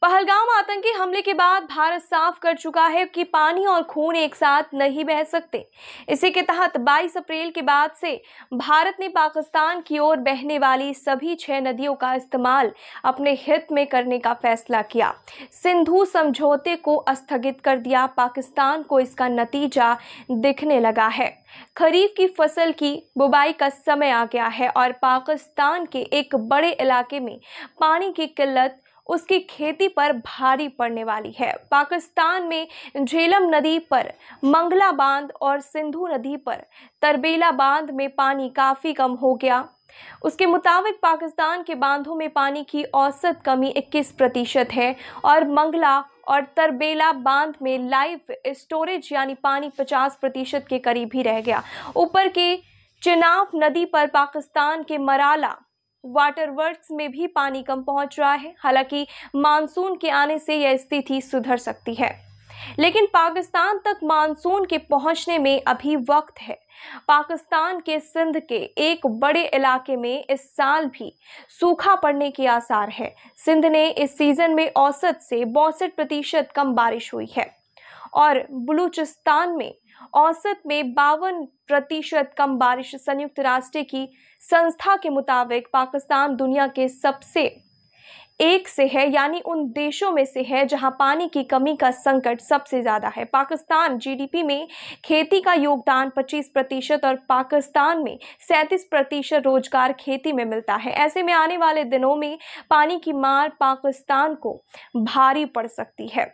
पहलगाम आतंकी हमले के बाद भारत साफ कर चुका है कि पानी और खून एक साथ नहीं बह सकते। इसी के तहत 22 अप्रैल के बाद से भारत ने पाकिस्तान की ओर बहने वाली सभी 6 नदियों का इस्तेमाल अपने हित में करने का फैसला किया। सिंधु समझौते को स्थगित कर दिया। पाकिस्तान को इसका नतीजा दिखने लगा है। खरीफ की फसल की बुवाई का समय आ गया है और पाकिस्तान के एक बड़े इलाके में पानी की किल्लत उसकी खेती पर भारी पड़ने वाली है। पाकिस्तान में झेलम नदी पर मंगला बांध और सिंधु नदी पर तरबेला बांध में पानी काफी कम हो गया। उसके मुताबिक पाकिस्तान के बांधों में पानी की औसत कमी 21% है और मंगला और तरबेला बांध में लाइव स्टोरेज यानी पानी 50% के करीब ही रह गया। ऊपर के चिनाब नदी पर पाकिस्तान के मराला वाटर वर्क्स में भी पानी कम पहुंच रहा है। हालांकि मानसून के आने से यह स्थिति सुधर सकती है, लेकिन पाकिस्तान तक मानसून के पहुंचने में अभी वक्त है। पाकिस्तान के सिंध के एक बड़े इलाके में इस साल भी सूखा पड़ने के आसार है। सिंध ने इस सीजन में औसत से 62% कम बारिश हुई है और बलूचिस्तान में औसत में 52% कम बारिश। संयुक्त राष्ट्र की संस्था के मुताबिक पाकिस्तान दुनिया के सबसे एक से है, यानी उन देशों में से है जहां पानी की कमी का संकट सबसे ज्यादा है। पाकिस्तान जीडीपी में खेती का योगदान 25% और पाकिस्तान में 37% रोजगार खेती में मिलता है। ऐसे में आने वाले दिनों में पानी की मार पाकिस्तान को भारी पड़ सकती है।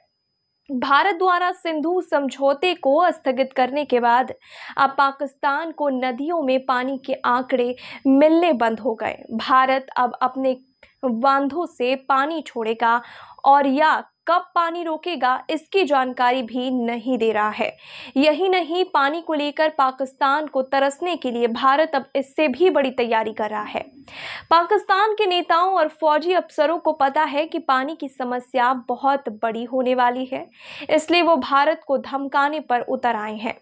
भारत द्वारा सिंधु समझौते को स्थगित करने के बाद अब पाकिस्तान को नदियों में पानी के आंकड़े मिलने बंद हो गए। भारत अब अपने बांधों से पानी छोड़ेगा और या कब पानी रोकेगा इसकी जानकारी भी नहीं दे रहा है। यही नहीं, पानी को लेकर पाकिस्तान को तरसने के लिए भारत अब इससे भी बड़ी तैयारी कर रहा है। पाकिस्तान के नेताओं और फौजी अफसरों को पता है कि पानी की समस्या बहुत बड़ी होने वाली है, इसलिए वो भारत को धमकाने पर उतर आए हैं।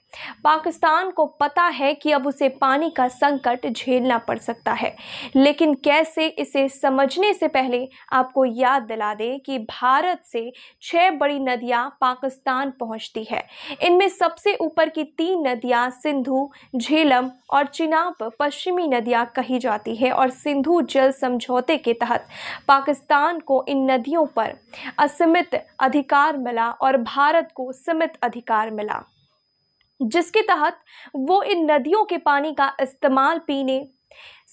पाकिस्तान को पता है कि अब उसे पानी का संकट झेलना पड़ सकता है, लेकिन कैसे, इसे समझने से पहले आपको याद दिला दें कि भारत से 6 बड़ी नदियां पाकिस्तान पहुंचती है। इनमें सबसे ऊपर की 3 नदियां सिंधु, झेलम और चिनाब पश्चिमी नदियां कही जाती है और सिंधु जल समझौते के तहत पाकिस्तान को इन नदियों पर असीमित अधिकार मिला और भारत को सीमित अधिकार मिला, जिसके तहत वो इन नदियों के पानी का इस्तेमाल पीने,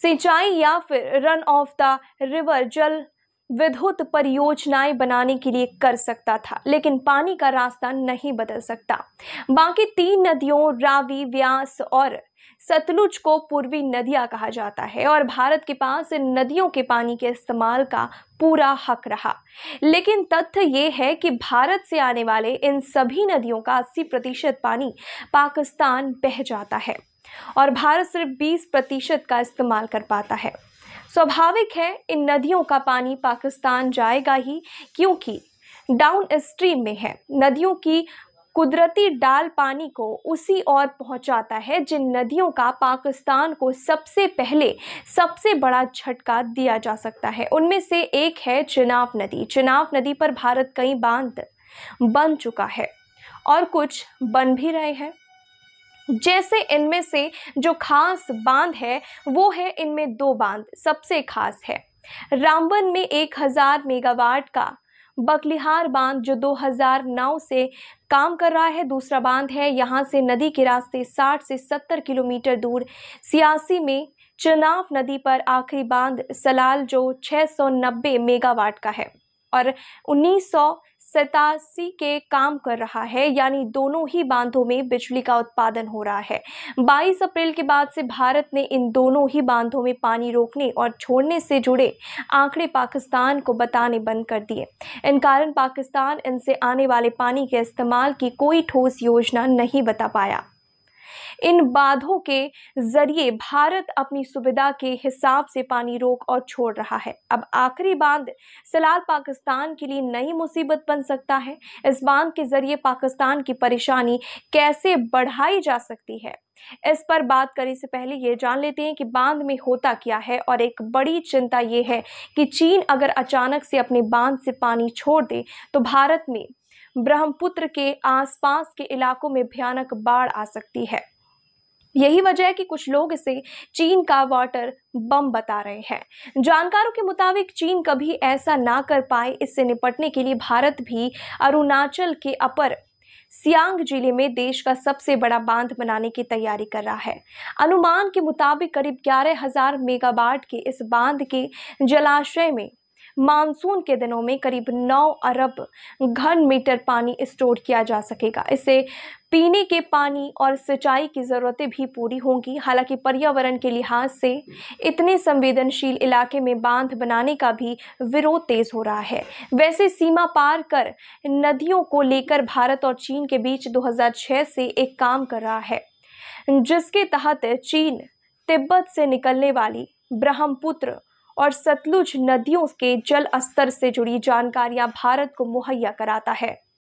सिंचाई या फिर रन ऑफ द रिवर जल विद्युत परियोजनाएं बनाने के लिए कर सकता था, लेकिन पानी का रास्ता नहीं बदल सकता। बाकी 3 नदियों रावी, व्यास और सतलुज को पूर्वी नदियां कहा जाता है और भारत के पास इन नदियों के पानी के इस्तेमाल का पूरा हक रहा। लेकिन तथ्य ये है कि भारत से आने वाले इन सभी नदियों का 80% पानी पाकिस्तान बह जाता है और भारत सिर्फ 20% का इस्तेमाल कर पाता है। स्वाभाविक है, इन नदियों का पानी पाकिस्तान जाएगा ही, क्योंकि डाउन स्ट्रीम में है। नदियों की कुदरती डाल पानी को उसी ओर पहुंचाता है जिन नदियों का पाकिस्तान को सबसे पहले सबसे बड़ा झटका दिया जा सकता है। उनमें से एक है चिनाब नदी। चिनाब नदी पर भारत कई बांध बन चुका है और कुछ बन भी रहे हैं। जैसे इनमें से जो खास बांध है वो है, इनमें 2 बांध सबसे खास है। रामबन में 1000 मेगावाट का बकलिहार बांध जो 2009 से काम कर रहा है। दूसरा बांध है यहाँ से नदी के रास्ते 60 से 70 किलोमीटर दूर सियासी में चिनाब नदी पर आखिरी बांध सलाल जो 690 मेगावाट का है और 1987 के काम कर रहा है, यानी दोनों ही बांधों में बिजली का उत्पादन हो रहा है। 22 अप्रैल के बाद से भारत ने इन दोनों ही बांधों में पानी रोकने और छोड़ने से जुड़े आंकड़े पाकिस्तान को बताने बंद कर दिए। इन कारण पाकिस्तान इनसे आने वाले पानी के इस्तेमाल की कोई ठोस योजना नहीं बता पाया। इन बांधों के जरिए भारत अपनी सुविधा के हिसाब से पानी रोक और छोड़ रहा है। अब आखिरी बांध सलाल पाकिस्तान के लिए नई मुसीबत बन सकता है। इस बांध के जरिए पाकिस्तान की परेशानी कैसे बढ़ाई जा सकती है, इस पर बात करने से पहले ये जान लेते हैं कि बांध में होता क्या है। और एक बड़ी चिंता ये है कि चीन अगर अचानक से अपने बांध से पानी छोड़ दे तो भारत में ब्रह्मपुत्र के आसपास के इलाकों में भयानक बाढ़ आ सकती है। यही वजह है कि कुछ लोग इसे चीन का वाटर बम बता रहे हैं। जानकारों के मुताबिक चीन कभी ऐसा ना कर पाए, इससे निपटने के लिए भारत भी अरुणाचल के अपर सियांग जिले में देश का सबसे बड़ा बांध बनाने की तैयारी कर रहा है। अनुमान के मुताबिक करीब 11,000 मेगावाट के इस बांध के जलाशय में मानसून के दिनों में करीब 9 अरब घन मीटर पानी स्टोर किया जा सकेगा। इससे पीने के पानी और सिंचाई की जरूरतें भी पूरी होंगी। हालांकि पर्यावरण के लिहाज से इतने संवेदनशील इलाके में बांध बनाने का भी विरोध तेज हो रहा है। वैसे सीमा पार कर नदियों को लेकर भारत और चीन के बीच 2006 से एक काम कर रहा है, जिसके तहत चीन तिब्बत से निकलने वाली ब्रह्मपुत्र और सतलुज नदियों के जल स्तर से जुड़ी जानकारियां भारत को मुहैया कराता है।